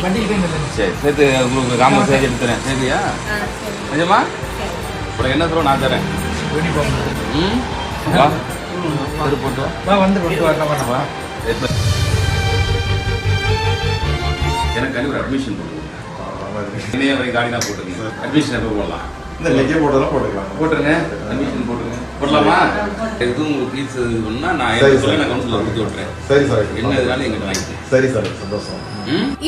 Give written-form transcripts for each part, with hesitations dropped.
சரி சேர்த்து உங்களுக்கு காம்பஸ் எடுத்துறேன் சரியா நிஜமா அப்புறம் என்ன சொல்ல நான் தரேன் ம் வா போட்டு வா வந்து வரலாம் எனக்கு கண்டிப்பாக ஒரு அட்மிஷன் போட்டுருங்க இணைய வரை காடி தான் போட்டுருங்க அட்மிஷன் எப்போ போடலாம் இந்த லெக்கே போட்டதெல்லாம் போட்டுக்கலாம் போட்டுருங்க அட்மிஷன் போட்டுருங்க போடலாமா எதுவும் உங்களுக்கு ஃபீஸ் இதுன்னா நான் சொல்லி நான் கவுன்சிலர் கொடுத்து விட்றேன் சரி சார் என்ன இதனால எங்கிட்ட வாங்கிக்கிறேன் சரி சார் சந்தோஷம்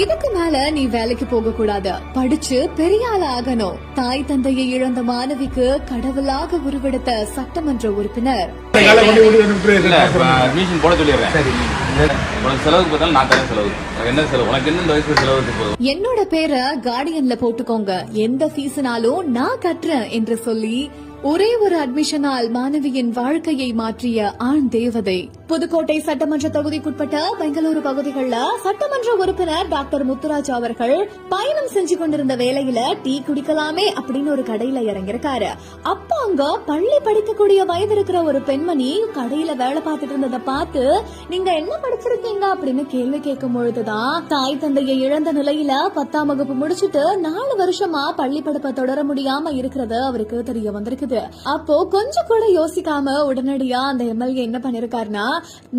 இதுக்கு மேல நீ வேலைக்கு போக கூடாது படிச்சு பெரிய ஆள் ஆகணும் தாய் தந்தையை இழந்த மாணவிக்கு கடவுளாக உருவெடுத்த சட்டமன்ற உறுப்பினர் அட்மிஷன் போட சொல்லிடுறேன் உனக்கு செலவுக்கு பார்த்தாலும் நான் தரேன் செலவு என்ன செலவு உனக்கு என்ன இந்த வயசுல செலவுக்கு போதும் என்னோட பேரை கார்டியன்ல போட்டுக்கோங்க எந்த ஃபீஸ்னாலும் நான் கட்டுறேன் என்று சொல்லி ஒரே ஒரு அட்மிஷனால் மாணவியின் வாழ்க்கையை மாற்றிய ஆண் தேவதை. புதுக்கோட்டை சட்டமன்ற தொகுதிக்குட்பட்ட பெங்களூரு பகுதிகளில் சட்டமன்ற உறுப்பினர் டாக்டர் முத்துராஜ் அவர்கள் பயணம் செஞ்சு கொண்டிருந்த வேளையில டீ குடிக்கலாமே அப்படின்னு ஒரு கடையில இறங்கிருக்காரு. அப்ப அங்க பள்ளி படிக்கக்கூடிய வயது இருக்கிற ஒரு பெண்மணி கடையில வேலை பார்த்துட்டு இருந்ததை பார்த்து நீங்க என்ன படிச்சிருக்கீங்க அப்படின்னு கேள்வி கேட்கும் பொழுதுதான் தாய் தந்தையை இழந்த நிலையில 10ஆம் வகுப்பு முடிச்சுட்டு 4 வருஷமா பள்ளி படிப்பை தொடர முடியாம இருக்கிறது அவருக்கு தெரிய வந்திருக்கு. அப்போ கொஞ்சம் கூட யோசிக்காம உடனடியா அந்த எம்எல்ஏ என்ன பண்ணிருக்காருன்னா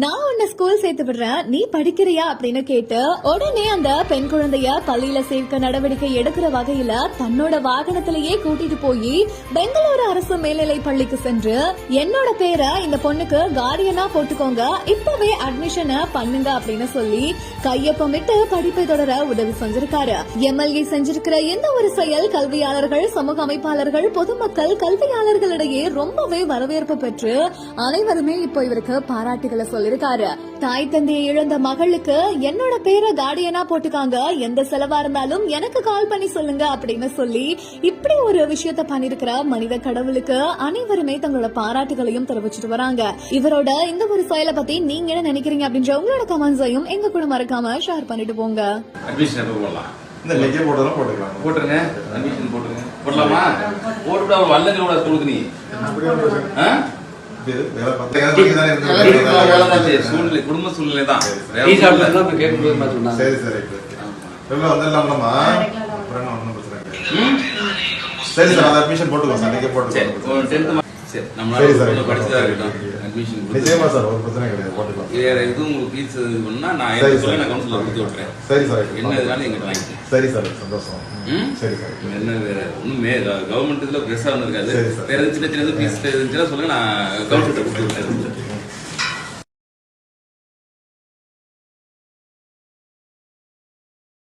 நான் உன்னை ஸ்கூல் சேர்த்து விடுறேன் நீ படிக்கிறியா அப்படின்னு கேட்டு உடனே அந்த பெண் குழந்தைய பள்ளியில சேர்க்க நடவடிக்கை எடுக்கிற வகையில தன்னோட வாகனத்திலேயே கூட்டிட்டு போய் பெங்களூரு அரசு மேல்நிலை பள்ளிக்கு சென்று என்னோட பேரை இந்த பொண்ணுக்கு கார்டியனா போட்டுக்கோங்க இப்பவே அட்மிஷனை பண்ணுங்க அப்படின்னு சொல்லி கையொப்பமிட்டு படிப்பை தொடர உதவி செஞ்சிருக்காரு. எம்எல்ஏ செஞ்சிருக்கிற எந்த ஒரு செயல் கல்வியாளர்கள் சமூக அமைப்பாளர்கள் பொதுமக்கள் கல்வியாளர்களிடையே ரொம்பவே வரவேற்பு பெற்று அனைவருமே இப்போ இவருக்கு பாராட்டுகளை சொல்லிருக்காரு. தாய் தந்தையை இழந்த மகளுக்கு என்னோட பேரை கார்டியனா போட்டுக்காங்க எந்த செலவா இருந்தாலும் எனக்கு கால் பண்ணி சொல்லுங்க அப்படின்னு சொல்லி இப்படி ஒரு விஷயத்த பண்ணிருக்கிற மனித கடவுளுக்கு அனைவருமே தங்களோட பாராட்டுகளையும் தெரிவிச்சிட்டு வராங்க. இவரோட இந்த ஒரு செயலை பத்தி நீங்க என்ன நினைக்கிறீங்க அப்படின்ற உங்களோட கமெண்ட்ஸையும் எங்க கூட மறக்காம ஷேர் பண்ணிட்டு போங்க. இந்த லெக்கே போட்டதெல்லாம் போட்டுக்கலாம் போட்டுருங்க அட்மிஷன் போட்டுருங்க போடலாமா போட்டுட்டு அவர் வல்லங்க கூட கொடுக்கு நீ சூழ்நிலை குடும்ப சூழ்நிலை தான் சரி சரி வந்துடலாம்லம்மா அப்புறம் ஒன்றும் பிரச்சனை சரி சார் அந்த அட்மிஷன் போட்டுக்கோங்க சார் லெக்கே போட்டுக்கோங்க சரி நம்மளால படிச்சுதான் இருக்கட்டும் அட்மிஷன் நிச்சயமா சார் ஒரு பிரச்சனை கிடையாது போட்டுக்கலாம் வேற எதுவும் உங்களுக்கு ஃபீஸ் இதுன்னா நான் சொல்லி நான் கவுன்சிலர் கொடுத்து விட்றேன் சரி சார் என்ன இதனால எங்கிட்ட வாங்கிக்கிறேன் சரி சார் சந்தோஷம் சரி சார் என்ன வேற ஒண்ணுமே கவர்மெண்ட் இதுல பெருசா வந்திருக்காது வேற சின்ன சின்ன ஃபீஸ் இருந்துச்சுன்னா சொல்லுங்க நான் கவுன்சிலர் கொடுத்து விட்றேன்